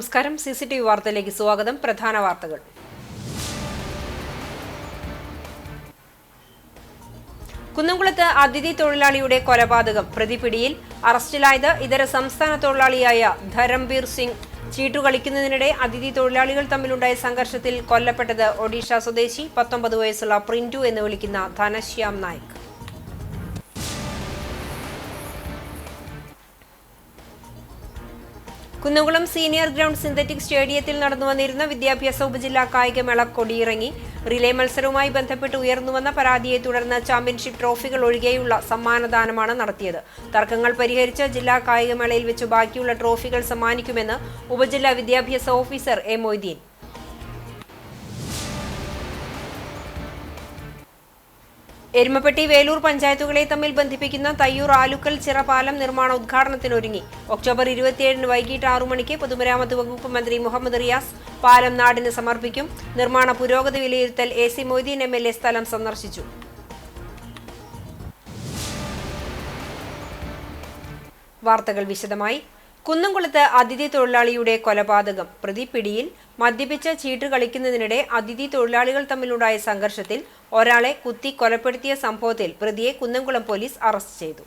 നമസ്കാരം. CCTV വാർത്തയിലേക്ക് സ്വാഗതം. പ്രധാന വാർത്തകൾ. കുന്നംകുളത്ത് അതിഥി തൊഴിലാളിയുടെ കൊലപാതകം. പ്രതി പിടിയിൽ. അറസ്റ്റിലായത് ഇതര സംസ്ഥാന തൊഴിലാളിയായ ധരംബീർ സിംഗ്. ചീട്ടുകളിക്കുന്നതിനിടെ അതിഥി തൊഴിലാളികൾ തമ്മിലുണ്ടായ സംഘർഷത്തിൽ കൊല്ലപ്പെട്ടത് ഒഡീഷ സ്വദേശി 19 വയസ്സുള്ള പ്രിന്റു എന്ന് വിളിക്കുന്ന Dhanashyam Naik. Kunnamkulam senior ground synthetic സ്റ്റേഡിയത്തിൽ നടന്നു വന്നിരുന്ന വിദ്യാഭ്യാസ ഉപജില്ലാ കായികമേള കൊടിയിറങ്ങി. റിലേ മത്സരവുമായി ബന്ധപ്പെട്ട് ഉയർന്നുവന്ന പരാതിയെ തുടർന്ന് ചാമ്പ്യൻഷിപ്പ് ട്രോഫികൾ ഒഴികെയുള്ള സമ്മാനദാനമാണ് നടത്തിയത്. തർക്കങ്ങൾ പരിഹരിച്ച് ജില്ലാ കായികമേളയിൽ വെച്ച് ബാക്കിയുള്ള ട്രോഫികൾ സമ്മാനിക്കുമെന്ന് ഉപജില്ലാ വിദ്യാഭ്യാസ ഓഫീസർ എ മൊയ്തീൻ. എരുമപ്പെട്ടി വേലൂർ പഞ്ചായത്തുകളെ തമ്മിൽ ബന്ധിപ്പിക്കുന്ന തയ്യൂർ ആലുക്കൽ ചിറ പാലം നിർമ്മാണ ഉദ്ഘാടനത്തിനൊരുങ്ങി. ഒക്ടോബർ 27 വൈകിട്ട് 6 മണിക്ക് പൊതുമരാമത്ത് വകുപ്പ് മന്ത്രി മുഹമ്മദ് റിയാസ് പാലം നാടിന് സമർപ്പിക്കും. നിർമ്മാണ പുരോഗതി വിലയിരുത്തൽ AC മൊയ്തീൻ MLA സ്ഥലം സന്ദർശിച്ചു. വാർത്തകൾ വിശദമായി. കുന്നംകുളത്ത് അതിഥി തൊഴിലാളിയുടെ കൊലപാതകം. പ്രതി പിടിയിൽ. മദ്യപിച്ച് ചീട്ട് കളിക്കുന്നതിനിടെ അതിഥി തൊഴിലാളികൾ തമ്മിലുണ്ടായ സംഘർഷത്തിൽ ഒരാളെ കുത്തി കൊലപ്പെടുത്തിയ സംഭവത്തിൽ പ്രതിയെ കുന്നംകുളം പോലീസ് അറസ്റ്റ് ചെയ്തു.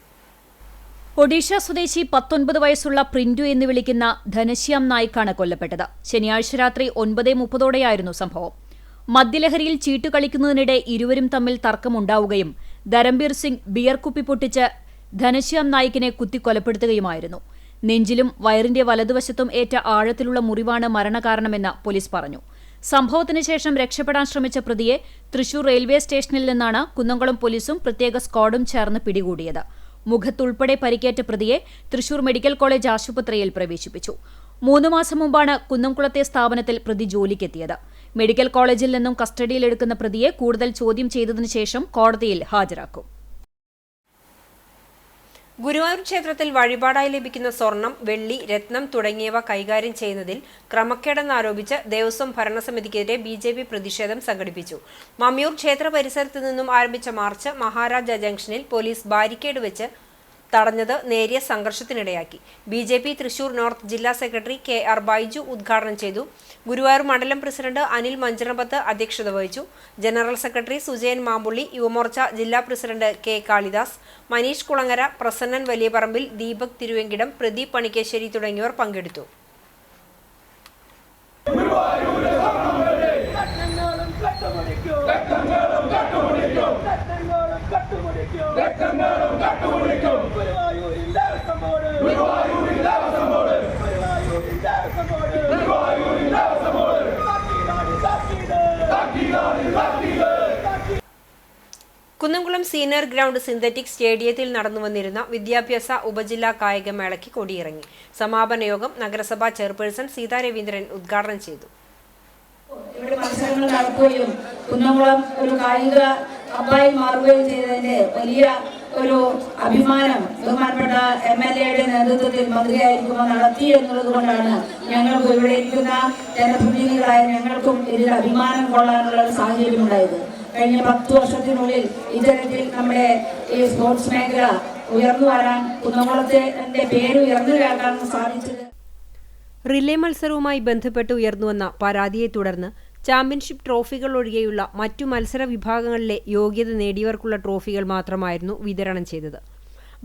ഒഡീഷ സ്വദേശി 19 വയസ്സുള്ള പ്രിന്റു എന്ന് വിളിക്കുന്ന ധനശ്യാം നായിക്കാണ് കൊല്ലപ്പെട്ടത്. ശനിയാഴ്ച രാത്രി 9:30 സംഭവം. മദ്യലഹരിയിൽ ചീട്ട് കളിക്കുന്നതിനിടെ ഇരുവരും തമ്മിൽ തർക്കമുണ്ടാവുകയും ധരംബീർ സിംഗ് ബിയർ കുപ്പി പൊട്ടിച്ച് ധനശ്യാം നായിക്കിനെ കുത്തി കൊലപ്പെടുത്തുകയുമായിരുന്നു. നെഞ്ചിലും വയറിന്റെ വലതുവശത്തും ഏറ്റ ആഴത്തിലുള്ള മുറിവാണ് മരണകാരണമെന്ന് പോലീസ് പറഞ്ഞു. സംഭവത്തിന് ശേഷം രക്ഷപ്പെടാൻ ശ്രമിച്ച പ്രതിയെ തൃശൂർ റെയിൽവേ സ്റ്റേഷനിൽ നിന്നാണ് കുന്നംകുളം പോലീസും പ്രത്യേക സ്ക്വാഡും ചേർന്ന് പിടികൂടിയത്. മുഖത്തുൾപ്പെടെ പരിക്കേറ്റ പ്രതിയെ തൃശൂർ മെഡിക്കൽ കോളേജ് ആശുപത്രിയിൽ പ്രവേശിപ്പിച്ചു. 3 മാസം മുമ്പാണ് കുന്നംകുളത്തെ സ്ഥാപനത്തിൽ പ്രതി ജോലിക്കെത്തിയത്. മെഡിക്കൽ കോളേജിൽ നിന്നും കസ്റ്റഡിയിലെടുക്കുന്ന പ്രതിയെ കൂടുതൽ ചോദ്യം ചെയ്തതിനു ശേഷം കോടതിയിൽ ഹാജരാക്കും. ഗുരുവായൂർ ക്ഷേത്രത്തിൽ വഴിപാടായി ലഭിക്കുന്ന സ്വർണം, വെള്ളി, രത്നം തുടങ്ങിയവ കൈകാര്യം ചെയ്യുന്നതിൽ ക്രമക്കേടെന്നാരോപിച്ച് ദേവസ്വം ഭരണസമിതിക്കെതിരെ BJP പ്രതിഷേധം സംഘടിപ്പിച്ചു. മമ്മിയൂർ ക്ഷേത്ര പരിസരത്ത് നിന്നും ആരംഭിച്ച മാർച്ച് മഹാരാജ ജംഗ്ഷനിൽ പോലീസ് ബാരിക്കേഡ് വെച്ച് തടഞ്ഞത് നേരിയ സംഘർഷത്തിനിടയാക്കി. BJP തൃശൂർ നോർത്ത് ജില്ലാ സെക്രട്ടറി KR ബൈജു ഉദ്ഘാടനം ചെയ്തു. ഗുരുവായൂർ മണ്ഡലം പ്രസിഡന്റ് അനിൽ മഞ്ചനപത്ത് അധ്യക്ഷത വഹിച്ചു. ജനറൽ സെക്രട്ടറി സുജയൻ മാമ്പുള്ളി, യുവമോർച്ച ജില്ലാ പ്രസിഡന്റ് K കാളിദാസ്, മനീഷ് കുളങ്ങര, പ്രസന്നൻ വലിയപറമ്പിൽ, ദീപക് തിരുവെങ്കിടം, പ്രദീപ് പണിക്കേശ്ശേരി തുടങ്ങിയവർ പങ്കെടുത്തു. കുന്നംകുളം സീനിയർ ഗ്രൗണ്ട് സിന്തറ്റിക് സ്റ്റേഡിയത്തിൽ നടന്നുവന്നിരുന്ന വിദ്യാഭ്യാസ ഉപജില്ലാ കായികമേളയ്ക്ക് കൊടിയിറങ്ങി. സമാപന യോഗം നഗരസഭാ ചെയർപേഴ്സൺ സീതാ രവീന്ദ്രൻ ഉദ്ഘാടനം ചെയ്തു. ഇവിടെ മത്സരങ്ങൾ നടക്കുകയും കുന്നംകുളം ഒരു കായിക ഹബ്ബായി മാറുകയും ചെയ്തതിന്റെ വലിയ ഒരു അഭിമാനം ബഹുമാനപ്പെട്ട MLAയുടെ നേതൃത്വത്തിൽ മന്ത്രിയായിരിക്കുമ്പോൾ നടത്തി എന്നുള്ളത് കൊണ്ടാണ് ഞങ്ങൾക്ക് ഇവിടെ ഇരിക്കുന്ന ജനപ്രതിനിധികളായ ഞങ്ങൾക്കും ഇതിൽ അഭിമാനം കൊള്ളാനുള്ള ഒരു സാഹചര്യം ഉണ്ടായത്. കഴിഞ്ഞ 10 വർഷത്തിനുള്ളിൽ ഇത്തരത്തിൽ നമ്മുടെ ഈ സ്പോർട്സ് മേഖല ഉയർന്നു വരാൻ, കുന്നംകുളത്തിന്റെ പേര് ഉയർന്നു കേൾക്കാൻ സാധിച്ചത്. റിലേ മത്സരവുമായി ബന്ധപ്പെട്ട് ഉയർന്നുവന്ന പരാതിയെ തുടർന്ന് ചാമ്പ്യൻഷിപ്പ് ട്രോഫികൾ ഒഴികെയുള്ള മറ്റു മത്സര വിഭാഗങ്ങളിലെ യോഗ്യത നേടിയവർക്കുള്ള ട്രോഫികൾ മാത്രമായിരുന്നു വിതരണം ചെയ്തത്.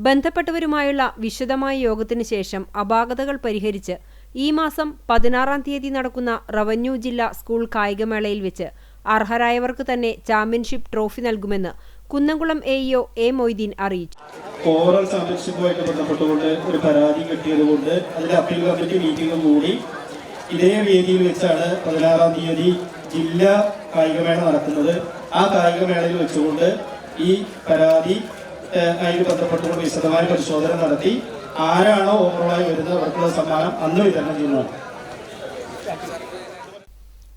ബന്ധപ്പെട്ടവരുമായുള്ള വിശദമായ യോഗത്തിന് ശേഷം അപാകതകൾ പരിഹരിച്ച് ഈ മാസം 16-ാം തീയതി നടക്കുന്ന റവന്യൂ ജില്ലാ സ്കൂൾ കായികമേളയിൽ വെച്ച് അർഹരായവർക്ക് തന്നെ ചാമ്പ്യൻഷിപ്പ് ട്രോഫി നൽകുമെന്ന് കുന്നംകുളം AEO A മൊയ്തീൻ അറിയിച്ചു. ഓവറോൾ ചാമ്പ്യൻഷിപ്പുമായിട്ട് ബന്ധപ്പെട്ടുകൊണ്ട് ഒരു പരാതി കിട്ടിയതുകൊണ്ട് അതിന്റെ അപ്പീൽ കമ്മിറ്റി മീറ്റിംഗ് കൂടി ഇതേ വേദിയിൽ വെച്ചാണ് 16-ാം തീയതി ജില്ലാ കായികമേള നടക്കുന്നത്. ആ കായികമേളയിൽ വെച്ചുകൊണ്ട് ഈ പരാതി ആയി ബന്ധപ്പെട്ടുകൊണ്ട് വിശദമായ പരിശോധന നടത്തി ആരാണോ ഓവറോളായി വരുന്നത് അവർക്കുള്ള സമ്മാനം അന്ന് വിതരണം ചെയ്യുന്നതാണ്.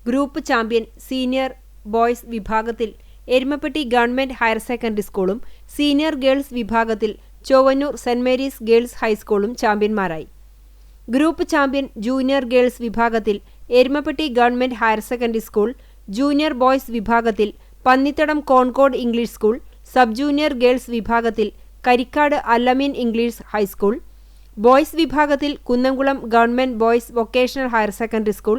ഗ്രൂപ്പ് ചാമ്പ്യൻ സീനിയർ ബോയ്സ് വിഭാഗത്തിൽ എരുമപ്പെട്ടി ഗവൺമെന്റ് ഹയർ സെക്കൻഡറി സ്കൂളും സീനിയർ ഗേൾസ് വിഭാഗത്തിൽ ചൊവ്വന്നൂർ സെന്റ് മേരീസ് ഗേൾസ് ഹൈസ്കൂളും ചാമ്പ്യന്മാരായി. ഗ്രൂപ്പ് ചാമ്പ്യൻ ജൂനിയർ ഗേൾസ് വിഭാഗത്തിൽ Erumappetty government higher secondary school, junior boys വിഭാഗത്തിൽ Pannithadam Concord English school, sub junior girls വിഭാഗത്തിൽ Karikkad Alameen English high school, boys വിഭാഗത്തിൽ Kunnamkulam government boys vocational higher secondary school,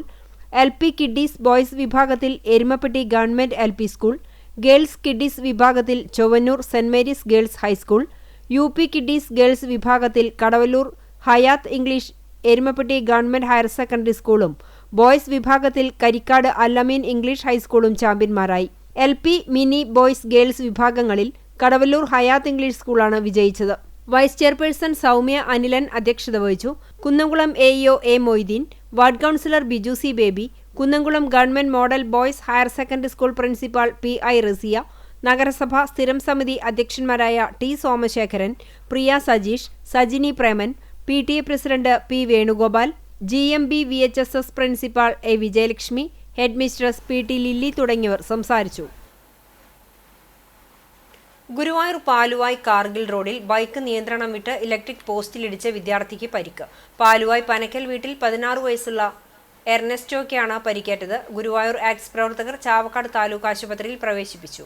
LP kiddies boys വിഭാഗത്തിൽ Erumappetty government LP school, girls kiddies വിഭാഗത്തിൽ Chowwannur saint Mary's girls high school, UP kiddies girls വിഭാഗത്തിൽ Kadavallur Hayath English Erumappetty government higher secondary സ്കൂളും boys വിഭാഗത്തിൽ Karikkad Alameen English ഹൈസ്കൂളും ചാമ്പ്യന്മാരായി. LP mini boys girls വിഭാഗങ്ങളിൽ Kadavallur Hayath English സ്കൂളാണ് വിജയിച്ചത്. വൈസ് ചെയർപേഴ്സൺ സൗമ്യ അനിലൻ അധ്യക്ഷത വഹിച്ചു. Kunnamkulam AEO A Moitheen, ward councillor Biju C Baby, Kunnamkulam government model boys higher secondary school principal PI Razia, നഗരസഭ സ്ഥിരം സമിതി അധ്യക്ഷന്മാരായ T Somasekharan, Priya Sajeesh, Sajini Preman, PTA president P Venugopal, GMB VHSS principal A Vijayalakshmi, head mistress PT Lilly തുടങ്ങിയവർ സംസാരിച്ചു. ഗുരുവായൂർ പാലുവായ് കാർഗിൽ റോഡിൽ ബൈക്ക് നിയന്ത്രണം വിട്ട് ഇലക്ട്രിക് പോസ്റ്റിലിടിച്ച് വിദ്യാർത്ഥിക്ക് പരിക്ക്. പാലുവായ് പനക്കൽ വീട്ടിൽ 16 വയസ്സുള്ള എർനെസ്റ്റോയ്ക്കാണ് പരിക്കേറ്റത്. ഗുരുവായൂർ ആക്ട്സ് പ്രവർത്തകർ ചാവക്കാട് താലൂക്ക് ആശുപത്രിയിൽ പ്രവേശിപ്പിച്ചു.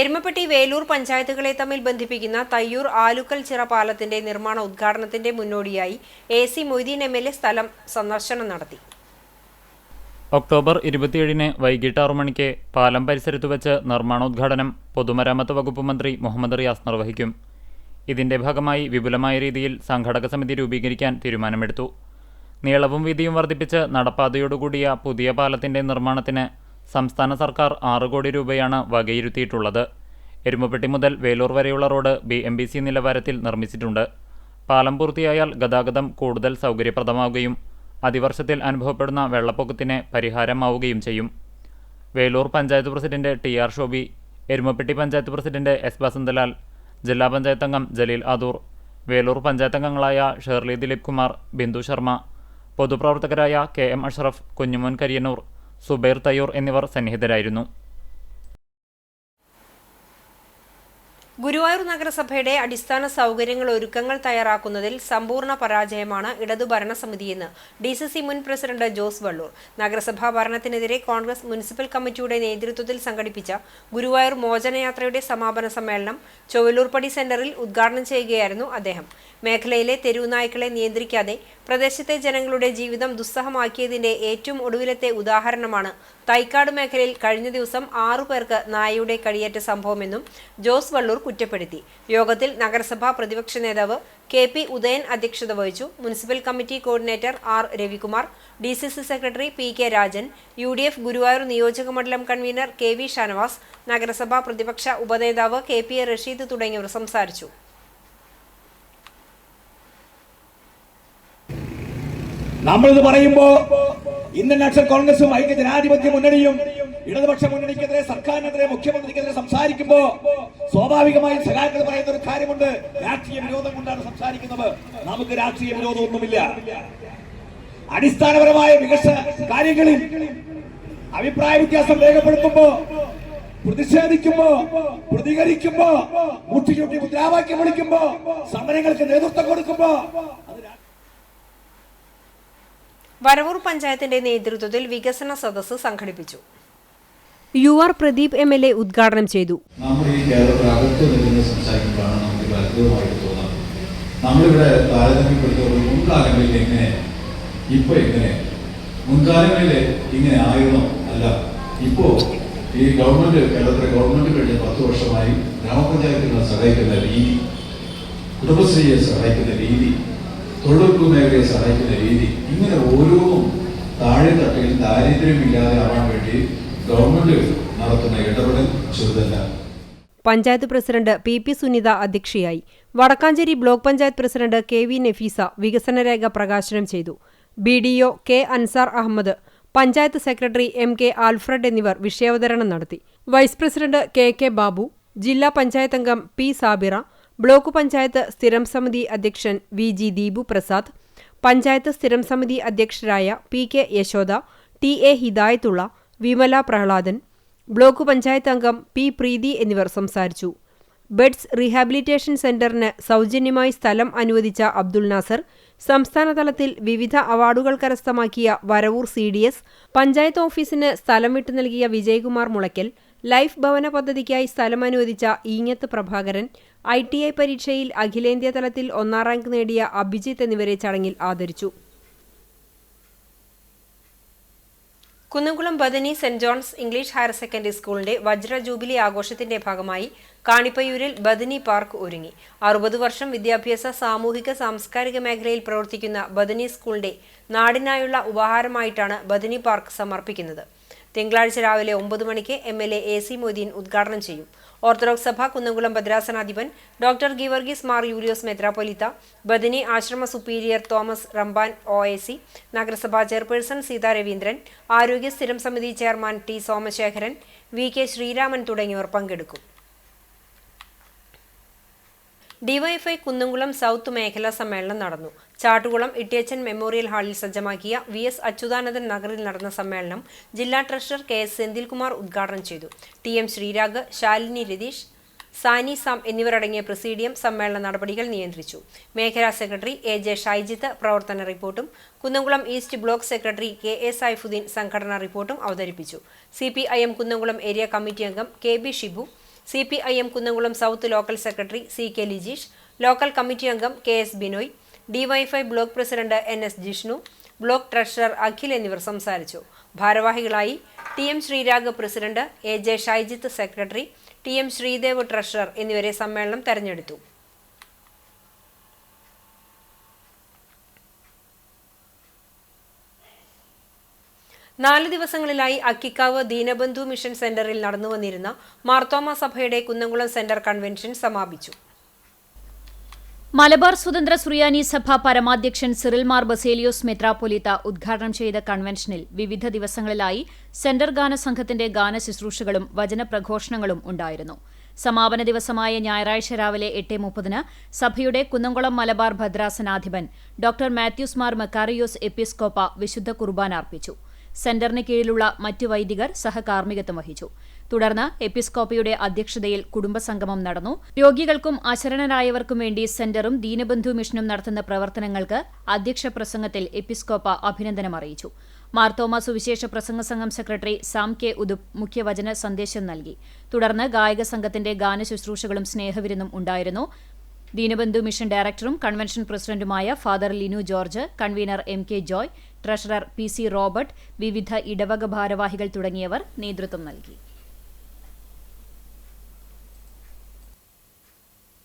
എരുമപ്പെട്ടി വേലൂർ പഞ്ചായത്തുകളെ തമ്മിൽ ബന്ധിപ്പിക്കുന്ന തയ്യൂർ ആലുക്കൽ ചിറ പാലത്തിന്റെ നിർമ്മാണ ഉദ്ഘാടനത്തിന്റെ മുന്നോടിയായി AC മൊയ്തീൻ MLA സ്ഥലം സന്ദർശനം നടത്തി. ഒക്ടോബർ 27 വൈകിട്ട് 6 മണിക്ക് പാലം പരിസരത്ത് വെച്ച് നിർമ്മാണോദ്ഘാടനം പൊതുമരാമത്ത് വകുപ്പ് മന്ത്രി മുഹമ്മദ് റിയാസ് നിർവഹിക്കും. ഇതിന്റെ ഭാഗമായി വിപുലമായ രീതിയിൽ സംഘാടക സമിതി രൂപീകരിക്കാൻ തീരുമാനമെടുത്തു. നീളവും വീതിയും വർദ്ധിപ്പിച്ച് നടപ്പാതയോടുകൂടിയ പുതിയ പാലത്തിന്റെ നിർമ്മാണത്തിന് സംസ്ഥാന സർക്കാർ 6 കോടി രൂപയാണ് വകയിരുത്തിയിട്ടുള്ളത്. എരുമപ്പെട്ടി മുതൽ വേലൂർ വരെയുള്ള റോഡ് BMBC നിലവാരത്തിൽ നിർമ്മിച്ചിട്ടുണ്ട്. പാലം പൂർത്തിയായാൽ ഗതാഗതം കൂടുതൽ സൗകര്യപ്രദമാവുകയും അതിവർഷത്തിൽ അനുഭവപ്പെടുന്ന വെള്ളപ്പൊക്കത്തിന് പരിഹാരമാവുകയും ചെയ്യും. Veloor panchayat president TR Shobi, Erumapetty panchayat president S Vasanthalal, ജില്ലാ പഞ്ചായത്ത് അംഗം ജലീൽ ആദൂർ, വേലൂർ പഞ്ചായത്ത് അംഗങ്ങളായ ഷേർലി ദിലീപ് കുമാർ, ബിന്ദു ശർമ്മ, പൊതുപ്രവർത്തകരായ KM അഷ്റഫ്, കുഞ്ഞുമോൻ കരിയന്നൂർ, സുബൈർ തയ്യൂർ എന്നിവർ സന്നിഹിതരായിരുന്നു. ഗുരുവായൂർ നഗരസഭയുടെ അടിസ്ഥാന സൗകര്യങ്ങൾ ഒരുക്കങ്ങൾ തയ്യാറാക്കുന്നതിൽ സമ്പൂർണ്ണ പരാജയമാണ് ഇടതു ഭരണസമിതിയെന്ന് DCC മുൻ പ്രസിഡന്റ് ജോസ് വള്ളൂർ. നഗരസഭാ ഭരണത്തിനെതിരെ കോൺഗ്രസ് മുനിസിപ്പൽ കമ്മിറ്റിയുടെ നേതൃത്വത്തിൽ സംഘടിപ്പിച്ച ഗുരുവായൂർ മോചനയാത്രയുടെ സമാപന സമ്മേളനം ചൊവ്വലൂർപ്പടി സെന്ററിൽ ഉദ്ഘാടനം ചെയ്യുകയായിരുന്നു അദ്ദേഹം. മേഖലയിലെ തെരുവുനായ്ക്കളെ നിയന്ത്രിക്കാതെ പ്രദേശത്തെ ജനങ്ങളുടെ ജീവിതം ദുസ്സഹമാക്കിയതിന്റെ ഏറ്റവും ഒടുവിലത്തെ ഉദാഹരണമാണ് തൈക്കാട് മേഖലയിൽ കഴിഞ്ഞ ദിവസം 6 പേർക്ക് നായയുടെ കടിയേറ്റ സംഭവമെന്നും ജോസ് വള്ളൂർ കുറ്റപ്പെടുത്തി. യോഗത്തിൽ നഗരസഭാ പ്രതിപക്ഷ നേതാവ് KP ഉദയൻ അധ്യക്ഷത വഹിച്ചു. Municipal committee coordinator R Ravikumar, DCC secretary PK Rajan, UDF Guruvayur നിയോജക മണ്ഡലം കൺവീനർ KV ഷാനവാസ്, നഗരസഭാ പ്രതിപക്ഷ ഉപനേതാവ് KPA റഷീദ് തുടങ്ങിയവർ സംസാരിച്ചു. നമ്മളിത് പറയുമ്പോ ഇന്ത്യൻ നാഷണൽ കോൺഗ്രസും ഐക്യ ജനാധിപത്യ മുന്നണിയും ഇടതുപക്ഷ മുന്നണിക്കെതിരെ സർക്കാരിനെതിരെ മുഖ്യമന്ത്രിക്കെതിരെ സംസാരിക്കുമ്പോ സ്വാഭാവികമായും സഖാക്കൾ പറയുന്ന ഒരു കാര്യമുണ്ട്, രാഷ്ട്രീയ വിരോധം കൊണ്ടാണ് സംസാരിക്കുന്നത്. നമുക്ക് രാഷ്ട്രീയ വിരോധമൊന്നുമില്ല. അടിസ്ഥാനപരമായ വികസന കാര്യങ്ങളിൽ അഭിപ്രായ വ്യത്യാസം രേഖപ്പെടുത്തുമ്പോ, പ്രതിഷേധിക്കുമ്പോ, പ്രതികരിക്കുമ്പോ, മുട്ടിച്ചുട്ടി മുദ്രാവാക്യം വിളിക്കുമ്പോ, സമരങ്ങൾക്ക് നേതൃത്വം കൊടുക്കുമ്പോ വരവൂർ പഞ്ചായത്തിന്റെ നേതൃത്വത്തിൽ വികസന സദസ്സ് സംഘടിപ്പിച്ചു. UR പ്രദീപ് MLA ഉദ്ഘാടനം ചെയ്തു. നമ്മൾ ഈ കേരളത്തിനകത്ത് നിന്ന് സംസാരിക്കുമ്പോഴാണ് നമുക്ക് അത്ഭുതമായിട്ട് തോന്നുന്നത്. നമ്മളിവിടെ താരതമ്യപ്പെടുത്തുമ്പോൾ മുൻകാലങ്ങളിൽ എങ്ങനെ, ഇപ്പോൾ എങ്ങനെ, മുൻകാലങ്ങളിൽ ഇങ്ങനെ ആയിരുന്നോ അല്ല, ഇപ്പോൾ ഈ ഗവൺമെന്റ്, കേരളത്തിലെ ഗവൺമെന്റ് കഴിഞ്ഞ 10 വർഷമായി ഗ്രാമപഞ്ചായത്തുകളെ സഹായിക്കുന്ന രീതി, കുടുംബശ്രീയെ സഹായിക്കുന്ന രീതി, തൊഴിലുറപ്പ് മേഖലയെ സഹായിക്കുന്ന രീതി, ഇങ്ങനെ ഓരോന്നും താഴെ തട്ടിൽ ദാരിദ്ര്യമില്ലാതെ ആവാൻ വേണ്ടി ഗവൺമെന്റ് നടത്തുന്ന ഇടപെടൽ ചെറുതല്ല. പഞ്ചായത്ത് പ്രസിഡന്റ് PP സുനിത അധ്യക്ഷയായി. Vadakkanchery block panchayat president KV Nafeesa വികസനരേഖ പ്രകാശനം ചെയ്തു. BDO K Ansar Ahammed, panchayat secretary MK Alfred എന്നിവർ വിഷയാവതരണം നടത്തി. വൈസ് പ്രസിഡന്റ് KK ബാബു, ജില്ലാ പഞ്ചായത്ത് അംഗം P സാബിറ, ബ്ലോക്ക് പഞ്ചായത്ത് സ്ഥിരം സമിതി അധ്യക്ഷൻ VG ദീപു പ്രസാദ്, പഞ്ചായത്ത് സ്ഥിരം സമിതി അധ്യക്ഷരായ PK Yashoda, TA Hidayatullah, Vimala Prahladan, block panchayat അംഗം P പ്രീതി എന്നിവർ സംസാരിച്ചു. ബെഡ്സ് റീഹാബിലിറ്റേഷൻ സെന്ററിന് സൗജന്യമായി സ്ഥലം അനുവദിച്ച അബ്ദുൾ നാസർ, സംസ്ഥാനതലത്തിൽ വിവിധ അവാർഡുകൾ കരസ്ഥമാക്കിയ വരവൂർ CDS, പഞ്ചായത്ത് ഓഫീസിന് സ്ഥലം വിട്ടു നൽകിയ വിജയകുമാർ മുളയ്ക്കൽ, ലൈഫ് ഭവന പദ്ധതിക്കായി സ്ഥലം അനുവദിച്ച ഈങ്ങത്ത് പ്രഭാകരൻ, ITI പരീക്ഷയിൽ അഖിലേന്ത്യാ തലത്തിൽ 1ാം റാങ്ക് നേടിയ അഭിജിത്ത് എന്നിവരെ ചടങ്ങിൽ ആദരിച്ചു. Kunnamkulam Bethany saint John's English higher secondary സ്കൂളിന്റെ വജ്ര ജൂബിലി ആഘോഷത്തിന്റെ ഭാഗമായി കാണിപ്പയ്യൂരിൽ ബദനി പാർക്ക് ഒരുങ്ങി. 60 വർഷം വിദ്യാഭ്യാസ, സാമൂഹിക, സാംസ്കാരിക മേഖലയിൽ പ്രവർത്തിക്കുന്ന ബദനി സ്കൂളിന്റെ നാടിനായുള്ള ഉപഹാരമായിട്ടാണ് ബദനി പാർക്ക് സമർപ്പിക്കുന്നത്. തിങ്കളാഴ്ച രാവിലെ 9 മണിക്ക് MLA AC മൊയ്തീൻ ഉദ്ഘാടനം ചെയ്യും. ഓർത്തഡോക്സ് സഭ കുന്നംകുളം ഭദ്രാസനാധിപൻ ഡോക്ടർ ഗീവർഗീസ് മാർ യൂലിയോസ് മെത്രാപ്പൊലീത്ത, ബദനി ആശ്രമ സുപ്പീരിയർ തോമസ് റംബാൻ OAC, നഗരസഭാ ചെയർപേഴ്സൺ സീതാ രവീന്ദ്രൻ, ആരോഗ്യ സ്ഥിരം സമിതി chairman T Somasekharan, VK Sreeraman തുടങ്ങിയവർ പങ്കെടുക്കും. DYFI കുന്നംകുളം സൗത്ത് മേഖലാ സമ്മേളനം നടന്നു. ചാട്ടുകുളം ഇട്ടിയച്ചൻ മെമ്മോറിയൽ ഹാളിൽ സജ്ജമാക്കിയ VS അച്യുതാനന്ദൻ നഗറിൽ നടന്ന സമ്മേളനം ജില്ലാ ട്രഷറർ KS സെന്തിൽകുമാർ ഉദ്ഘാടനം ചെയ്തു. TM ശ്രീരാഗ്, ശാലിനി രതീഷ്, സാനി സാം എന്നിവരടങ്ങിയ പ്രസിഡിയം സമ്മേളന നടപടികൾ നിയന്ത്രിച്ചു. മേഖലാ സെക്രട്ടറി AJ ഷൈജിത്ത് പ്രവർത്തന റിപ്പോർട്ടും Kunnamkulam east block secretary KA Saifuddin സംഘടനാ റിപ്പോർട്ടും അവതരിപ്പിച്ചു. CPIM കുന്നംകുളം ഏരിയ കമ്മിറ്റി അംഗം KB Shibu, CPIM Kunnamkulam south local secretary CK Lijeesh, local committee അംഗം KS Binoy, DYFI block president NS Jishnu, block treasurer Akhil എന്നിവർ സംസാരിച്ചു. ഭാരവാഹികളായി TM Sreerag president, AJ Shaijith secretary, TM Sreedev treasurer എന്നിവരെ സമ്മേളനം തെരഞ്ഞെടുത്തു. നാല് ദിവസങ്ങളിലായി അക്കിക്കാവ് ദീനബന്ധു മിഷൻ സെന്ററിൽ നടന്നുവന്നിരുന്ന മാർത്തോമ സഭയുടെ കുന്നംകുളം സെന്റർ കൺവെൻഷൻ സമാപിച്ചു. മലബാർ സ്വതന്ത്ര സുറിയാനി സഭ പരമാധ്യക്ഷൻ സിറിൽ മാർ ബസേലിയോസ് മെത്രാപ്പൊലീത്ത ഉദ്ഘാടനം ചെയ്ത കൺവെൻഷനിൽ വിവിധ ദിവസങ്ങളിലായി സെന്റർ ഗാന സംഘത്തിന്റെ ഗാന ശുശ്രൂഷകളും വചനപ്രഘോഷണങ്ങളും ഉണ്ടായിരുന്നു. സമാപന ദിവസമായ ഞായറാഴ്ച രാവിലെ 8:30 സഭയുടെ കുന്നംകുളം മലബാർ ഭദ്രാസനാധിപൻ ഡോക്ടർ മാത്യൂസ് മാർ മക്കാറിയോസ് എപ്പിസ്കോപ്പ വിശുദ്ധ കുർബാന അർപ്പിച്ചു. സെന്ററിന് കീഴിലുള്ള മറ്റു വൈദികർ സഹകാർമ്മികത്വം വഹിച്ചു. തുടർന്ന് എപ്പിസ്കോപ്പയുടെ അധ്യക്ഷതയിൽ കുടുംബസംഗമം നടന്നു. രോഗികൾക്കും അശരണരായവർക്കും വേണ്ടി സെന്ററും ദീനബന്ധു മിഷനും നടത്തുന്ന പ്രവർത്തനങ്ങൾക്ക് അധ്യക്ഷ പ്രസംഗത്തിൽ എപ്പിസ്കോപ്പ അഭിനന്ദനം അറിയിച്ചു. മാർത്തോമ സുവിശേഷ പ്രസംഗ സംഘം സെക്രട്ടറി സാം കെ ഉദുപ് മുഖ്യവചന സന്ദേശം നൽകി. തുടർന്ന് ഗായക സംഘത്തിന്റെ ഗാനശുശ്രൂഷകളും സ്നേഹവിരുന്നും ഉണ്ടായിരുന്നു. ദീനബന്ധു മിഷൻ ഡയറക്ടറും കൺവെൻഷൻ പ്രസിഡന്റുമായ father Linu George, convener MK Joy, treasurer PC Robert, വിവിധ ഇടവക ഭാരവാഹികൾ തുടങ്ങിയവർ നേതൃത്വം നൽകി.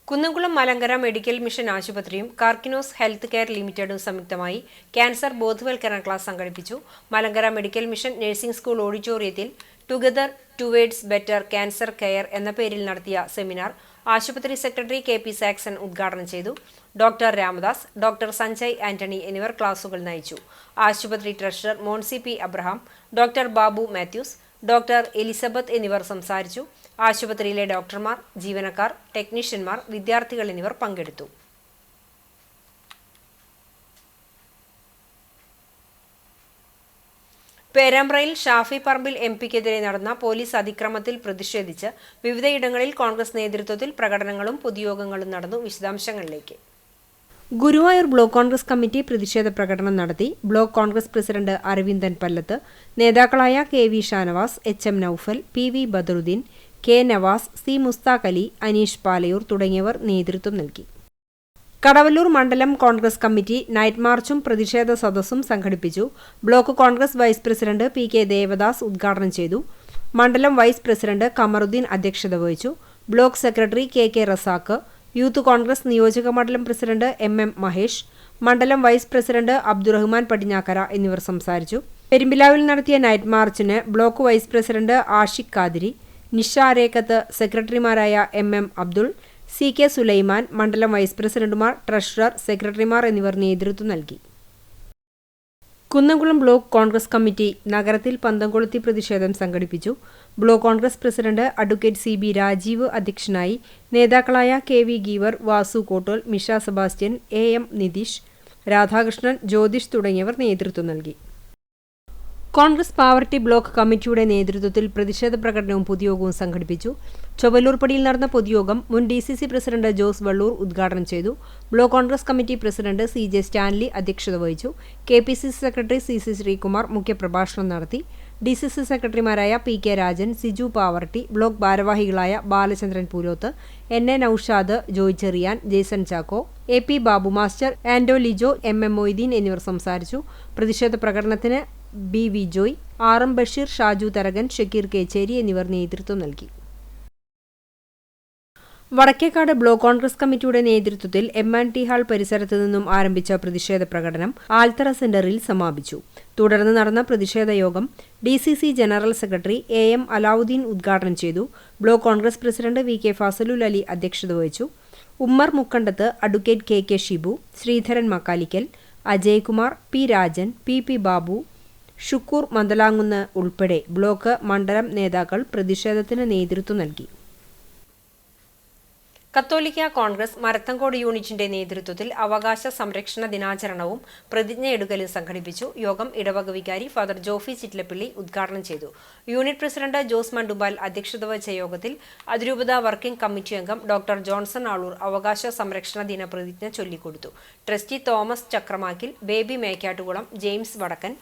കുന്നംകുളം മലങ്കര മെഡിക്കൽ മിഷൻ ആശുപത്രിയും കാർക്കിനോസ് ഹെൽത്ത് കെയർ ലിമിറ്റഡും സംയുക്തമായി ക്യാൻസർ ബോധവൽക്കരണ ക്ലാസ് സംഘടിപ്പിച്ചു. Malankara medical mission nursing school ഓഡിറ്റോറിയത്തിൽ together towards better cancer care എന്ന പേരിൽ നടത്തിയ സെമിനാർ ആശുപത്രി സെക്രട്ടറി KP സാക്സൺ ഉദ്ഘാടനം ചെയ്തു. ഡോക്ടർ രാമദാസ്, ഡോക്ടർ സഞ്ജയ് ആന്റണി എന്നിവർ ക്ലാസുകൾ നയിച്ചു. ആശുപത്രി treasurer Moncy P Abraham, doctor Babu Mathews, doctor Elizabeth എന്നിവർ സംസാരിച്ചു. ആശുപത്രിയിലെ ഡോക്ടർമാർ, ജീവനക്കാർ, ടെക്നീഷ്യന്മാർ, വിദ്യാർത്ഥികൾ എന്നിവർ പങ്കെടുത്തു. പേരാമ്പ്രയിൽ ഷാഫി പറമ്പിൽ MPക്കെതിരെ നടന്ന പോലീസ് അതിക്രമത്തിൽ പ്രതിഷേധിച്ച് വിവിധയിടങ്ങളിൽ കോൺഗ്രസ് നേതൃത്വത്തിൽ പ്രകടനങ്ങളും പൊതുയോഗങ്ങളും നടന്നു. വിശദാംശങ്ങളിലേക്ക്. ഗുരുവായൂർ ബ്ലോക്ക് കോൺഗ്രസ് കമ്മിറ്റി പ്രതിഷേധ പ്രകടനം നടത്തി. ബ്ലോക്ക് കോൺഗ്രസ് പ്രസിഡന്റ് അരവിന്ദൻ പല്ലത്ത്, നേതാക്കളായ KV Shanavas, HM Noufal, PV Badaruddin, K Nawaz, C Mushtaq Ali, Aneesh Palayur തുടങ്ങിയവർ നേതൃത്വം നൽകി. കടവല്ലൂർ മണ്ഡലം കോൺഗ്രസ് കമ്മിറ്റി നൈറ്റ് മാർച്ചും പ്രതിഷേധ സദസ്സും സംഘടിപ്പിച്ചു. Block Congress vice president PK Devadas ഉദ്ഘാടനം ചെയ്തു. മണ്ഡലം വൈസ് പ്രസിഡന്റ് കമറുദ്ദീൻ അധ്യക്ഷത വഹിച്ചു. Block secretary KK Razak, youth Congress നിയോജക മണ്ഡലം പ്രസിഡന്റ് MM മഹേഷ്, മണ്ഡലം വൈസ് പ്രസിഡന്റ് അബ്ദുറഹ്മാൻ പടിഞ്ഞാക്കര എന്നിവർ സംസാരിച്ചു. പെരുമ്പിലാവിൽ നടത്തിയ നൈറ്റ് മാർച്ചിന് block vice president Ashiq Khadiri, Nisha Arekkath, സെക്രട്ടറിമാരായ MM അബ്ദുൾ, CK സുലൈമാൻ, മണ്ഡലം വൈസ് പ്രസിഡന്റുമാർ, ട്രഷറർ, സെക്രട്ടറിമാർ എന്നിവർ നേതൃത്വം നൽകി. കുന്നംകുളം ബ്ലോക്ക് കോൺഗ്രസ് കമ്മിറ്റി നഗരത്തിൽ പന്തംകൊളുത്തി പ്രതിഷേധം സംഘടിപ്പിച്ചു. Block Congress president advocate CB Rajeev അധ്യക്ഷനായി. നേതാക്കളായ KV Geever, Vasu Kottol, Misha Sebastian, AM Nitheesh, Radhakrishnan, Jyothish തുടങ്ങിയവർ നേതൃത്വം നൽകി. കോൺഗ്രസ് പാവർട്ടി ബ്ലോക്ക് കമ്മിറ്റിയുടെ നേതൃത്വത്തിൽ പ്രതിഷേധ പ്രകടനവും പൊതുയോഗവും സംഘടിപ്പിച്ചു. ചൊവ്വല്ലൂർപ്പടിയിൽ നടന്ന പൊതുയോഗം മുൻ DCC പ്രസിഡന്റ് ജോസ് വള്ളൂർ ഉദ്ഘാടനം ചെയ്തു. Block Congress committee president CJ Stanley അധ്യക്ഷത വഹിച്ചു. KPCC സെക്രട്ടറി CC ശ്രീകുമാർ മുഖ്യപ്രഭാഷണം നടത്തി. DCC സെക്രട്ടറിമാരായ PK രാജൻ, സിജു പാവർട്ടി, ബ്ലോക്ക് ഭാരവാഹികളായ Balachandran Pooloth, NA Noushad, Joy Cherian, Jason Chacko, AP Babu master, Ando Lijo, MM Moideen എന്നിവർ സംസാരിച്ചു. പ്രതിഷേധ പ്രകടനത്തിന് BV ജോയ്, RM ബഷീർ, ഷാജു തരകൻ, ഷക്കീർ കേച്ചേരി എന്നിവർ നേതൃത്വം നൽകി. വടക്കേക്കാട് ബ്ലോക്ക് കോൺഗ്രസ് കമ്മിറ്റിയുടെ നേതൃത്വത്തിൽ M&T ഹാൾ പരിസരത്ത് നിന്നും ആരംഭിച്ച പ്രതിഷേധ പ്രകടനം ആൽത്തറ സെന്ററിൽ സമാപിച്ചു. തുടർന്ന് നടന്ന പ്രതിഷേധ യോഗം DCC general secretary AM Alavudheen ഉദ്ഘാടനം ചെയ്തു. Block Congress president VK Fazalul Ali അധ്യക്ഷത വഹിച്ചു. Ummer Mukkandath, advocate KK Shibu, Sreedharan Makkalikkal, Ajaykumar, P Rajan, PP Babu, Shukkur Mandalamkunnu ഉൾപ്പെടെ ബ്ലോക്ക് മണ്ഡലം നേതാക്കൾ പ്രതിഷേധത്തിന് നേതൃത്വം നൽകി. കത്തോലിക്ക കോൺഗ്രസ് മരത്തങ്കോട് യൂണിറ്റിന്റെ നേതൃത്വത്തിൽ അവകാശ സംരക്ഷണ ദിനാചരണവും പ്രതിജ്ഞയെടുക്കലും സംഘടിപ്പിച്ചു. യോഗം ഇടവക വികാരി ഫാദർ ജോഫി ചിറ്റ്ലപ്പിള്ളി ഉദ്ഘാടനം ചെയ്തു. യൂണിറ്റ് പ്രസിഡന്റ് ജോസ് മണ്ടുമ്പാൽ അധ്യക്ഷത വഹിച്ച യോഗത്തിൽ അതിരൂപത വർക്കിംഗ് കമ്മിറ്റി അംഗം ഡോക്ടർ ജോൺസൺ ആളൂർ അവകാശ സംരക്ഷണ ദിന പ്രതിജ്ഞ ചൊല്ലിക്കൊടുത്തു. Trustee Thomas Chakramakkil, Baby Mekkattukulam, James Vadakkan,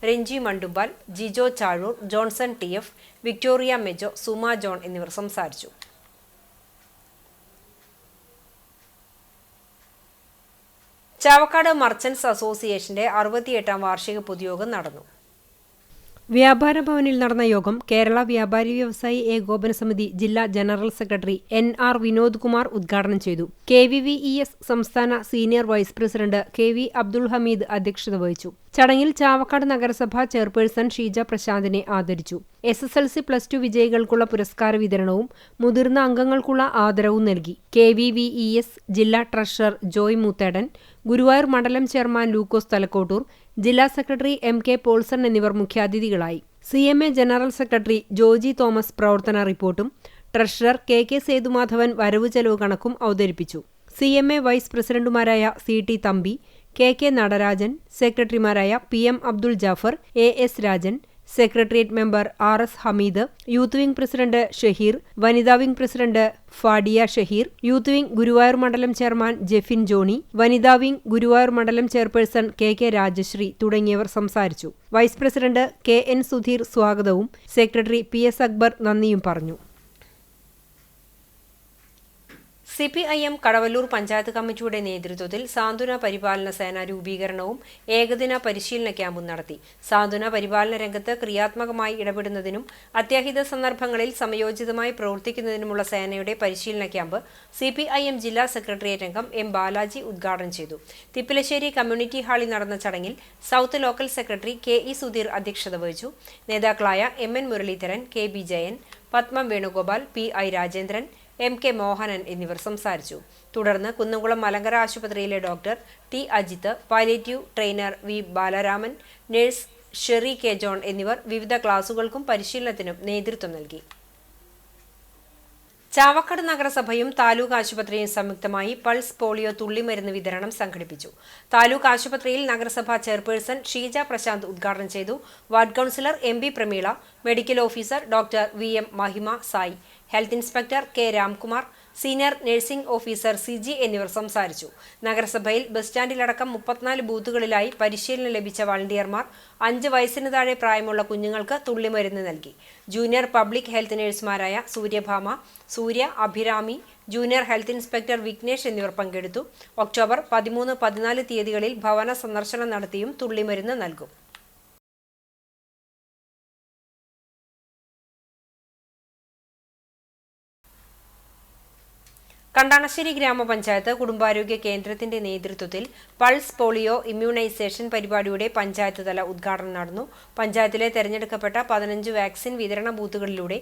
Renji Mandumpal, Jijo Chazhoor, Johnson TF, Victoria Mejo, Suma John എന്നിവർ സംസാരിച്ചു. ചാവക്കാട് മർച്ചന്റ്സ് അസോസിയേഷന്റെ 68ാം വാർഷിക പൊതുയോഗം നടന്നു. വ്യാപാര ഭവനിൽ നടന്ന യോഗം കേരള വ്യാപാരി വ്യവസായി ഏകോപന സമിതി ജില്ലാ general secretary NR Vinod Kumar ഉദ്ഘാടനം ചെയ്തു. KVVES സംസ്ഥാന senior vice president KV Abdul Hameed അധ്യക്ഷത വഹിച്ചു. ചടങ്ങിൽ ചാവക്കാട് നഗരസഭ ചെയർപേഴ്സൺ ഷീജ പ്രശാന്തിനെ ആദരിച്ചു. SSLC+2 വിജയികൾക്കുള്ള പുരസ്കാര വിതരണവും മുതിർന്ന അംഗങ്ങൾക്കുള്ള ആദരവും നൽകി. KVVES ജില്ലാ ട്രഷറർ ജോയ് മൂത്തേടൻ, ഗുരുവായൂർ മണ്ഡലം ചെയർമാൻ ലൂക്കോസ് തലക്കോട്ടൂർ, ജില്ലാ സെക്രട്ടറി MK പോൾസൺ എന്നിവർ മുഖ്യാതിഥികളായി. CMA general secretary Joji Thomas പ്രവർത്തന റിപ്പോർട്ടും ട്രഷറർ KK സേതുമാധവൻ വരവ് ചെലവ് കണക്കും അവതരിപ്പിച്ചു. CMA വൈസ് പ്രസിഡന്റുമാരായ CT തമ്പി, KK നടരാജൻ, സെക്രട്ടറിമാരായ PM Abdul Jafar, AS Rajan, secretariat member RS Hameed, youth wing president Shaheer, വനിതാ wing president Fadiya Shaheer, youth wing Guruvayur മണ്ഡലം ചെയർമാൻ ജെഫിൻ ജോണി, വനിതാ വിംഗ് ഗുരുവായൂർ മണ്ഡലം ചെയർപേഴ്സൺ KK രാജശ്രീ തുടങ്ങിയവർ സംസാരിച്ചു. വൈസ് പ്രസിഡന്റ് KN സുധീർ സ്വാഗതവും സെക്രട്ടറി PS അക്ബർ നന്ദിയും പറഞ്ഞു. CPIM കടവല്ലൂർ പഞ്ചായത്ത് കമ്മിറ്റിയുടെ നേതൃത്വത്തിൽ സാന്ത്വന പരിപാലന സേന രൂപീകരണവും ഏകദിന പരിശീലന ക്യാമ്പും നടത്തി. സാന്ത്വന പരിപാലന രംഗത്ത് ക്രിയാത്മകമായി ഇടപെടുന്നതിനും അത്യാഹിത സന്ദർഭങ്ങളിൽ സമയോചിതമായി പ്രവർത്തിക്കുന്നതിനുമുള്ള സേനയുടെ പരിശീലന ക്യാമ്പ് CPIM ജില്ലാ സെക്രട്ടേറിയറ്റ് അംഗം M ബാലാജി ഉദ്ഘാടനം ചെയ്തു. തിപ്പിലശ്ശേരി കമ്മ്യൂണിറ്റി ഹാളിൽ നടന്ന ചടങ്ങിൽ south local secretary KE Sudheer അധ്യക്ഷത വഹിച്ചു. നേതാക്കളായ MN Muraleedharan, KB Jayan, Padmam Venugopal, PI Rajendran, MK Mohanan എന്നിവർ സംസാരിച്ചു. തുടർന്ന് കുന്നംകുളം മലങ്കര ആശുപത്രിയിലെ doctor T Ajith, palliative trainer V Balaraman, nurse Sherry K John എന്നിവർ വിവിധ ക്ലാസുകൾക്കും പരിശീലനത്തിനും നേതൃത്വം നൽകി. ചാവക്കാട് നഗരസഭയും താലൂക്ക് ആശുപത്രിയും സംയുക്തമായി പൾസ് പോളിയോ തുള്ളിമരുന്ന് വിതരണം സംഘടിപ്പിച്ചു. താലൂക്ക് ആശുപത്രിയിൽ നഗരസഭാ ചെയർപേഴ്സൺ ഷീജ പ്രശാന്ത് ഉദ്ഘാടനം ചെയ്തു. Ward councillor MB Prameela, medical officer doctor VM Mahima Sai, health inspector K Ramkumar, senior nursing officer CG എന്നിവർ സംസാരിച്ചു. നഗരസഭയിൽ ബസ് സ്റ്റാൻഡിലടക്കം 34 ബൂത്തുകളിലായി പരിശീലനം ലഭിച്ച വളണ്ടിയർമാർ 5 വയസ്സിന് താഴെ പ്രായമുള്ള കുഞ്ഞുങ്ങൾക്ക് തുള്ളിമരുന്ന് നൽകി. ജൂനിയർ പബ്ലിക് ഹെൽത്ത് നഴ്സുമാരായ Suryabhama, Surya, Abhirami, junior health inspector Vignesh എന്നിവർ പങ്കെടുത്തു. ഒക്ടോബർ 13, 14 തീയതികളിൽ ഭവന സന്ദർശനം നടത്തിയും തുള്ളിമരുന്ന് നൽകും. കണ്ടാണശ്ശേരി ഗ്രാമപഞ്ചായത്ത് കുടുംബാരോഗ്യ കേന്ദ്രത്തിന്റെ നേതൃത്വത്തിൽ പൾസ് പോളിയോ ഇമ്മ്യൂണൈസേഷൻ പരിപാടിയുടെ പഞ്ചായത്ത് തല ഉദ്ഘാടനം നടന്നു. പഞ്ചായത്തിലെ തെരഞ്ഞെടുക്കപ്പെട്ട 15 വാക്സിൻ വിതരണ ബൂത്തുകളിലൂടെ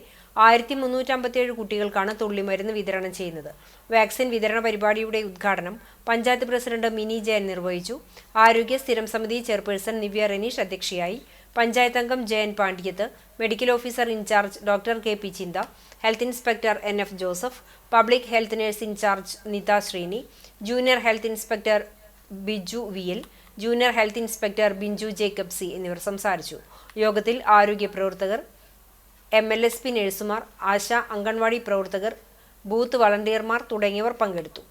1357 കുട്ടികൾക്കാണ് തുള്ളിമരുന്ന് വിതരണം ചെയ്യുന്നത്. വാക്സിൻ വിതരണ പരിപാടിയുടെ ഉദ്ഘാടനം പഞ്ചായത്ത് പ്രസിഡന്റ് മിനി ജയൻ നിർവഹിച്ചു. ആരോഗ്യ സ്ഥിരം സമിതി ചെയർപേഴ്സൺ നിവ്യ റനീഷ് അധ്യക്ഷയായി. പഞ്ചായത്ത് അംഗം Jayan Pandyath, medical officer in charge doctor KP Chintha, health inspector NF Joseph, public health nurse in charge Nitha Sreeni, junior health inspector Biju VL, junior health inspector Binchu Jacob C എന്നിവർ സംസാരിച്ചു. യോഗത്തിൽ ആരോഗ്യ പ്രവർത്തകർ, MLSP നഴ്സുമാർ, ആശ, അംഗൻവാടി പ്രവർത്തകർ, ബൂത്ത് വളണ്ടിയർമാർ തുടങ്ങിയവർ പങ്കെടുത്തു.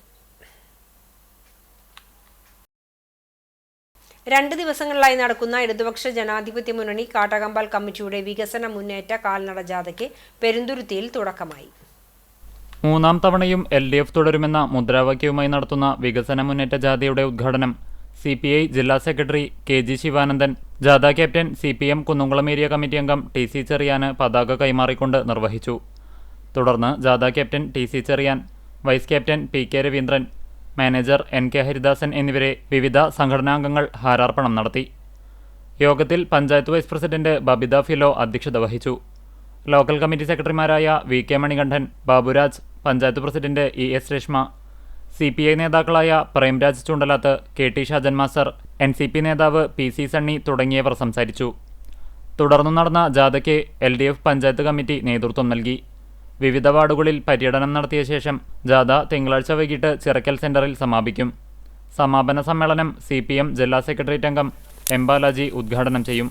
2 ദിവസങ്ങളിലായി നടക്കുന്ന ഇടതുപക്ഷ ജനാധിപത്യ മുന്നണി കാട്ടകമ്പാൽ കമ്മിറ്റിയുടെ വികസന മുന്നേറ്റ കാൽനട ജാഥയ്ക്ക് പെരുന്തുരുത്തിയിൽ തുടക്കമായി. 3ാം തവണയും LDF തുടരുമെന്ന മുദ്രാവാക്യവുമായി നടത്തുന്ന വികസന മുന്നേറ്റ ജാഥയുടെ ഉദ്ഘാടനം CPI ജില്ലാ സെക്രട്ടറി KG ശിവാനന്ദൻ, ജാഥ captain CPM Kunnamkulam area committee അംഗം TC ചെറിയാന് പതാക കൈമാറിക്കൊണ്ട് നിർവഹിച്ചു. തുടർന്ന് ജാഥ captain TC Cheriyan, vice captain PK Raveendran, manager NK Haridasan എന്നിവരെ വിവിധ സംഘടനാംഗങ്ങൾ ഹാരാർപ്പണം നടത്തി. യോഗത്തിൽ പഞ്ചായത്ത് വൈസ് പ്രസിഡന്റ് ബബിത ഫിലോ അധ്യക്ഷത വഹിച്ചു. ലോക്കൽ കമ്മിറ്റി സെക്രട്ടറിമാരായ VK Manikandan, Baburaj, panchayat president ES Reshma, CPI നേതാക്കളായ Premraj Chundalath, KT Shajan master, NCP നേതാവ് PC സണ്ണി തുടങ്ങിയവർ സംസാരിച്ചു. തുടർന്നു നടന്ന ജാഥയ്ക്ക് LDF പഞ്ചായത്ത് കമ്മിറ്റി നേതൃത്വം നൽകി. വിവിധ വാർഡുകളിൽ പര്യടനം നടത്തിയ ശേഷം ജാഥ തിങ്കളാഴ്ച വൈകിട്ട് ചിറക്കൽ സെന്ററിൽ സമാപിക്കും. സമാപന സമ്മേളനം CPM ജില്ലാ സെക്രട്ടേറിയറ്റ് അംഗം M ബാലാജി ഉദ്ഘാടനം ചെയ്യും.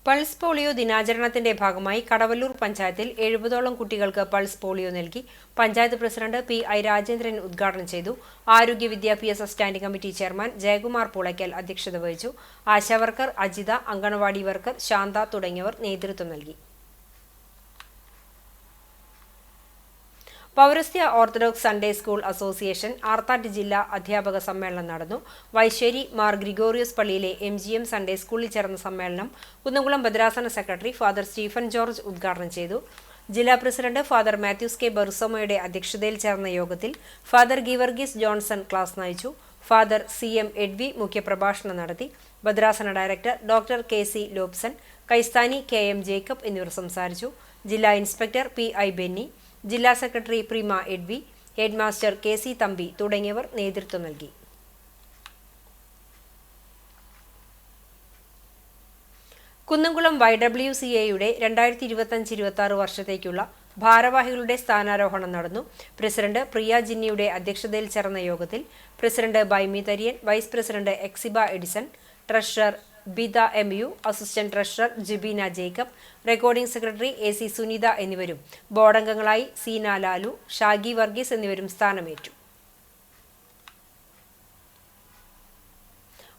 പൾസ് പോളിയോ ദിനാചരണത്തിന്റെ ഭാഗമായി കടവല്ലൂർ പഞ്ചായത്തിൽ 70ഓളം കുട്ടികൾക്ക് പൾസ് പോളിയോ നൽകി. പഞ്ചായത്ത് പ്രസിഡന്റ് PI രാജേന്ദ്രൻ ഉദ്ഘാടനം ചെയ്തു. ആരോഗ്യ വിദ്യാഭ്യാസ standing committee chairman Jayakumar Pulaykkal അധ്യക്ഷത വഹിച്ചു. ആശാവർക്കർ അജിത, അങ്കണവാടി വർക്കർ ശാന്ത തുടങ്ങിയവർ നേതൃത്വം നൽകി. പൗരസ്ത്യ orthodox Sunday school association Arthat ജില്ലാ അധ്യാപക സമ്മേളനം നടന്നു. വൈശ്ശേരി മാർ ഗ്രിഗോറിയോസ് പള്ളിയിലെ MGM സൺഡേ സ്കൂളിൽ ചേർന്ന സമ്മേളനം കുന്നംകുളം ഭദ്രാസന സെക്രട്ടറി ഫാദർ സ്റ്റീഫൻ ജോർജ് ഉദ്ഘാടനം ചെയ്തു. ജില്ലാ പ്രസിഡന്റ് ഫാദർ മാത്യൂസ് K ബെർസോമയുടെ അധ്യക്ഷതയിൽ ചേർന്ന യോഗത്തിൽ ഫാദർ ഗീവർഗീസ് ജോൺസൺ ക്ലാസ് നയിച്ചു. ഫാദർ CM എഡ്വി മുഖ്യപ്രഭാഷണം നടത്തി. ഭദ്രാസന ഡയറക്ടർ ഡോക്ടർ KC ലോബ്സൺ, കൈസ്ഥാനി KM ജേക്കബ് എന്നിവർ സംസാരിച്ചു. ജില്ലാ ഇൻസ്പെക്ടർ PI ബെന്നി, ജില്ലാ secretary Preema Edvi, headmaster KC Thampi തുടങ്ങിയവർ നേതൃത്വം നൽകി. കുന്നംകുളം YWCAയുടെ 2025-26 വർഷത്തേക്കുള്ള ഭാരവാഹികളുടെ സ്ഥാനാരോഹണം നടന്നു. പ്രസിഡന്റ് പ്രിയ ജിന്നിയുടെ അധ്യക്ഷതയിൽ ചേർന്ന യോഗത്തിൽ president Baimi Thariyan, vice president Exiba Edison, treasurer Bida MU, assistant treasurer Jibeena Jacob, recording secretary AC Sunitha എന്നിവരും ബോർഡംഗങ്ങളായി സീന ലാലു, ഷാഗി വർഗീസ് എന്നിവരും സ്ഥാനമേറ്റു.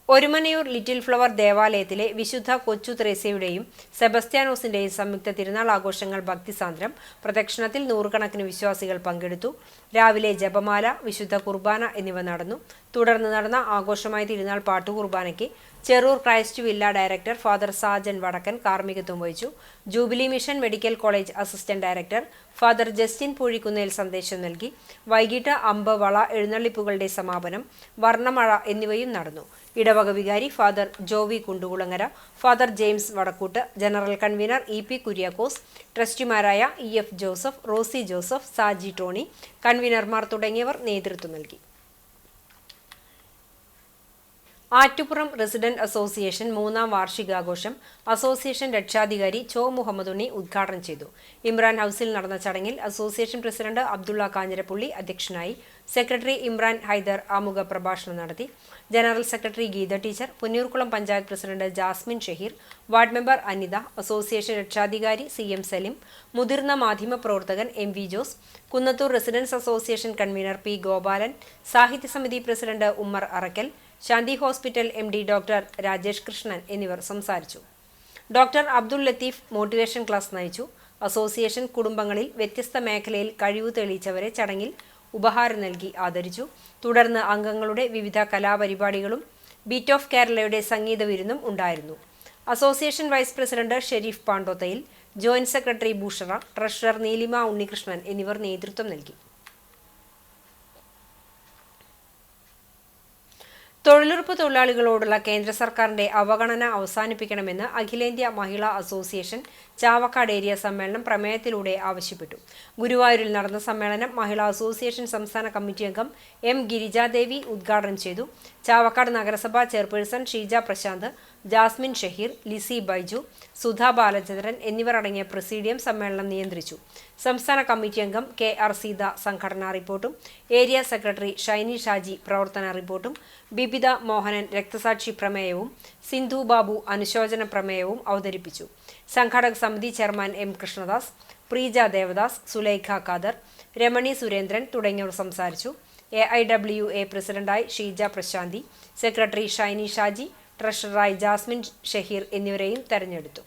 ഒരുമനയൂർ ലിറ്റിൽ ഫ്ലവർ ദേവാലയത്തിലെ വിശുദ്ധ കൊച്ചു ത്രേസ്യയുടെയും സെബസ്ത്യാനോസിന്റെയും സംയുക്ത തിരുനാൾ ആഘോഷങ്ങൾ ഭക്തിസാന്ദ്രം. പ്രദക്ഷിണത്തിൽ 100 കണക്കിന് വിശ്വാസികൾ പങ്കെടുത്തു. രാവിലെ ജപമാല, വിശുദ്ധ കുർബാന എന്നിവ നടന്നു. തുടർന്ന് നടന്ന ആഘോഷമായ തിരുനാൾ പാട്ടുകുർബാനയ്ക്ക് Cherur Christ villa director father Sajan Vadakkan കാർമ്മികത്വം വഹിച്ചു. Jubilee mission medical college assistant director father Justin Poozhikkunnel സന്ദേശം നൽകി. വൈകിട്ട് അമ്പ്, വള, എഴുന്നള്ളിപ്പുകളുടെ സമാപനം, വർണ്ണമഴ എന്നിവയും നടന്നു. ഇടവക വികാരി father Jovi Kundukulangara, father James Vadakkoot, general convener EP Kuriakose, ട്രസ്റ്റിമാരായ EF Joseph, Rosie Joseph, Saji Tony, കൺവീനർമാർ തുടങ്ങിയവർ നേതൃത്വം നൽകി. ആറ്റുപുറം റെസിഡന്റ് അസോസിയേഷൻ 3ാം വാർഷികാഘോഷം അസോസിയേഷൻ രക്ഷാധികാരി ചോ മുഹമ്മദ് ഉണ്ണി ഉദ്ഘാടനം ചെയ്തു. ഇമ്രാൻ ഹൌസിൽ നടന്ന ചടങ്ങിൽ അസോസിയേഷൻ പ്രസിഡന്റ് അബ്ദുള്ള കാഞ്ഞിരപ്പള്ളി അധ്യക്ഷനായി. സെക്രട്ടറി ഇമ്രാൻ ഹൈദർ ആമുഖ പ്രഭാഷണം നടത്തി. General secretary Geetha teacher, Punnoorkulam panchayat president Jasmin Shaheer, ward member Anitha, association രക്ഷാധികാരി CM സലിം, മുതിർന്ന മാധ്യമപ്രവർത്തകൻ MV Jose, Kunnathur residents association convener P Gopalan, സാഹിത്യ സമിതി പ്രസിഡന്റ് Ummer Arakkal, Shanthi hospital MD doctor Rajesh Krishnan എന്നിവർ സംസാരിച്ചു. Doctor Abdul Latheef motivation class നയിച്ചു. അസോസിയേഷൻ കുടുംബങ്ങളിൽ വ്യത്യസ്ത മേഖലയിൽ കഴിവ് തെളിയിച്ചവരെ ചടങ്ങിൽ ഉപഹാരം നൽകി ആദരിച്ചു. തുടർന്ന് അംഗങ്ങളുടെ വിവിധ കലാപരിപാടികളും ബീറ്റ് ഓഫ് കേരളയുടെ സംഗീത വിരുന്നും ഉണ്ടായിരുന്നു. Association vice president Shereef Pandothayil, joint secretary Bushara, treasurer Neelima Unnikrishnan എന്നിവർ നേതൃത്വം നൽകി. തൊഴിലുറപ്പ് തൊഴിലാളികളോടുള്ള കേന്ദ്ര സർക്കാരിന്റെ അവഗണന അവസാനിപ്പിക്കണമെന്ന് അഖിലേന്ത്യാ മഹിളാ അസോസിയേഷൻ ചാവക്കാട് ഏരിയ സമ്മേളനം പ്രമേയത്തിലൂടെ ആവശ്യപ്പെട്ടു. ഗുരുവായൂരിൽ നടന്ന സമ്മേളനം മഹിളാ അസോസിയേഷൻ സംസ്ഥാന കമ്മിറ്റി അംഗം M ഗിരിജാദേവി ഉദ്ഘാടനം ചെയ്തു. ചാവക്കാട് നഗരസഭാ ചെയർപേഴ്സൺ ഷീജ പ്രശാന്ത്, ജാസ്മിൻ ഷഹീർ, ലിസി ബൈജു, സുധാ ബാലചന്ദ്രൻ എന്നിവർ അടങ്ങിയ പ്രസീഡിയം സമ്മേളനം നിയന്ത്രിച്ചു. സംസ്ഥാന കമ്മിറ്റി അംഗം KR സീത സംഘടനാ റിപ്പോർട്ടും ഏരിയ സെക്രട്ടറി ഷൈനി ഷാജി പ്രവർത്തന റിപ്പോർട്ടും, ബിബിത മോഹനൻ രക്തസാക്ഷി പ്രമേയവും സിന്ധു ബാബു അനുശോചന പ്രമേയവും അവതരിപ്പിച്ചു. സംഘാടക സമിതി ചെയർമാൻ M കൃഷ്ണദാസ്, പ്രീജ ദേവദാസ്, സുലൈഖ ഖാദർ, രമണി സുരേന്ദ്രൻ തുടങ്ങിയവർ സംസാരിച്ചു. AIWA പ്രസിഡന്റായി ഷീജ പ്രശാന്തി, സെക്രട്ടറി ഷൈനി ഷാജി, ട്രഷററായി ജാസ്മിൻ ഷഹീർ എന്നിവരെയും തെരഞ്ഞെടുത്തു.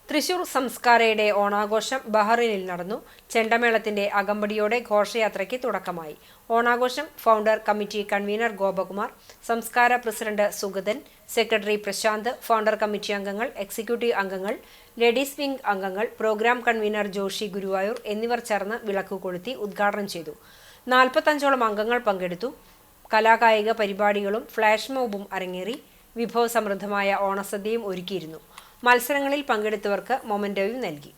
തൃശൂർ സംസ്കാരയുടെ ഓണാഘോഷം ബഹ്റിനിൽ നടന്നു. ചെണ്ടമേളത്തിന്റെ അകമ്പടിയോടെ ഘോഷയാത്രയ്ക്ക് തുടക്കമായി. ഓണാഘോഷം founder committee convener Gopakumar, Samskara president Sugathan, secretary Prasanth, founder committee അംഗങ്ങൾ, എക്സിക്യൂട്ടീവ് അംഗങ്ങൾ, ലേഡീസ് വിംഗ് അംഗങ്ങൾ, പ്രോഗ്രാം കൺവീനർ ജോഷി ഗുരുവായൂർ എന്നിവർ ചേർന്ന് വിളക്ക് കൊളുത്തി ഉദ്ഘാടനം ചെയ്തു. 45ഓളം അംഗങ്ങൾ പങ്കെടുത്തു. കലാകായിക പരിപാടികളും ഫ്ലാഷ് മോബും അരങ്ങേറി. വിഭവസമൃദ്ധമായ ഓണസദ്യയും ഒരുക്കിയിരുന്നു. മത്സരങ്ങളിൽ പങ്കെടുത്തവർക്ക് മൊമെന്റോയും നൽകി.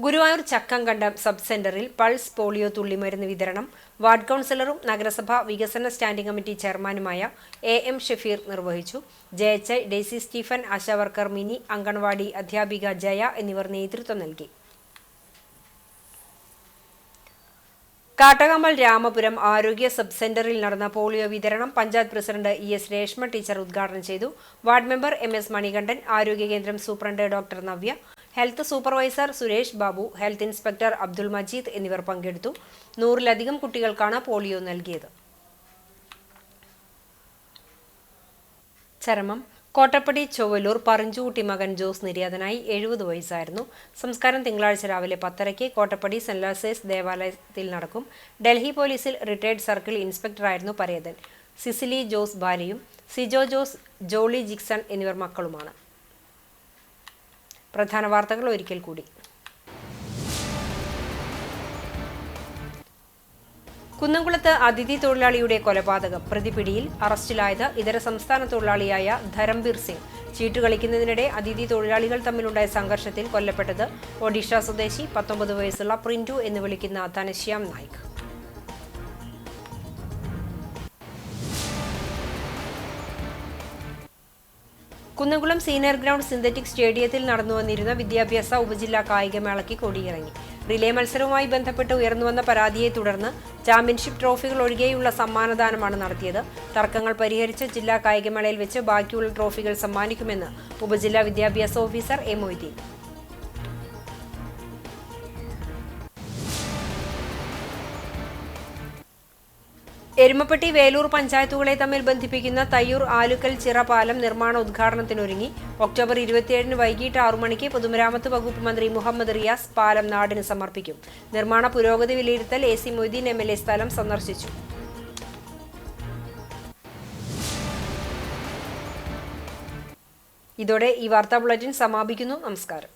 ഗുരുവായൂർ ചക്കംകണ്ടം സബ് സെന്ററിൽ പൾസ് പോളിയോ തുള്ളിമരുന്ന് വിതരണം വാർഡ് കൗൺസിലറും നഗരസഭാ വികസന സ്റ്റാൻഡിംഗ് കമ്മിറ്റി ചെയർമാനുമായ AM ഷഫീർ നിർവഹിച്ചു. JHI, Daisy Stephen, ASHA worker mini, anganwadi അധ്യാപിക ജയ എന്നിവർ നേതൃത്വം നൽകി. കാട്ടകമ്പൽ രാമപുരം ആരോഗ്യ സബ് സെന്ററിൽ നടന്ന പോളിയോ വിതരണം panchayat president ES Reshma teacher ഉദ്ഘാടനം ചെയ്തു. വാർഡ് മെമ്പർ MS മണികണ്ഠൻ, ആരോഗ്യ കേന്ദ്രം superintendent doctor Navya, health supervisor Suresh Babu, health inspector Abdul Majeed എന്നിവർ പങ്കെടുത്തു. 100-ലധികം കുട്ടികൾക്കാണ് പോളിയോ നൽകിയത്. ചരമം കോട്ടപ്പടി ചൊവ്വലൂർ പറഞ്ചുകുട്ടി മകൻ ജോസ് നിര്യാതനായി. 70 വയസ്സായിരുന്നു. സംസ്കാരം തിങ്കളാഴ്ച രാവിലെ 10:30 കോട്ടപ്പടി സെന്റ് ലോസേഴ്സ് ദേവാലയത്തിൽ നടക്കും. ഡൽഹി പോലീസിൽ റിട്ടയർഡ് സർക്കിൾ ഇൻസ്പെക്ടറായിരുന്നു പരേതൻ. സിസിലി ജോസ് ഭാര്യയും സിജോ ജോസ്, ജോളി ജിക്സൺ എന്നിവർ മക്കളുമാണ്. പ്രധാന വാർത്തകൾ ഒരിക്കൽ കൂടി. കുന്നംകുളത്ത് അതിഥി തൊഴിലാളിയുടെ കൊലപാതകം. പ്രതിപിടിയിൽ. അറസ്റ്റിലായത് ഇതര സംസ്ഥാന തൊഴിലാളിയായ ധരംബീർ സിംഗ്. ചീട്ട് കളിക്കുന്നതിനിടെ അതിഥി തൊഴിലാളികൾ തമ്മിലുണ്ടായ സംഘർഷത്തിൽ കൊല്ലപ്പെട്ടത് ഒഡീഷ സ്വദേശി 19 വയസ്സുള്ള പ്രിന്റു എന്ന് വിളിക്കുന്ന Dhanashyam Naik. Kunnamkulam senior ground synthetic സ്റ്റേഡിയത്തിൽ നടന്നുവന്നിരുന്ന വിദ്യാഭ്യാസ ഉപജില്ലാ കായികമേളയ്ക്ക് കൊടിയിറങ്ങി. റിലേ മത്സരവുമായി ബന്ധപ്പെട്ട് ഉയർന്നുവന്ന പരാതിയെ തുടർന്ന് ചാമ്പ്യൻഷിപ്പ് ട്രോഫികൾ ഒഴികെയുള്ള സമ്മാനദാനമാണ് നടത്തിയത്. തർക്കങ്ങൾ പരിഹരിച്ച് ജില്ലാ കായികമേളയിൽ വെച്ച് ബാക്കിയുള്ള ട്രോഫികൾ സമ്മാനിക്കുമെന്ന് ഉപജില്ലാ വിദ്യാഭ്യാസ ഓഫീസർ A. മൊയ്തീൻ. എരുമപ്പെട്ടി വേലൂർ പഞ്ചായത്തുകളെ തമ്മിൽ ബന്ധിപ്പിക്കുന്ന തയ്യൂർ ആലുക്കൽ ചിറ പാലം നിർമ്മാണ ഉദ്ഘാടനത്തിനൊരുങ്ങി. ഒക്ടോബർ 27 വൈകിട്ട് 6 മണിക്ക് പൊതുമരാമത്ത് വകുപ്പ് മന്ത്രി മുഹമ്മദ് റിയാസ് പാലം നാടിന് സമർപ്പിക്കും. നിർമ്മാണ പുരോഗതി വിലയിരുത്തൽ AC മൊയ്തീൻ MLA സ്ഥലം സന്ദർശിച്ചു. ഇതോടെ ഈ വാർത്താ ബുള്ളറ്റിൻ സമാപിക്കുന്നു. നമസ്കാരം.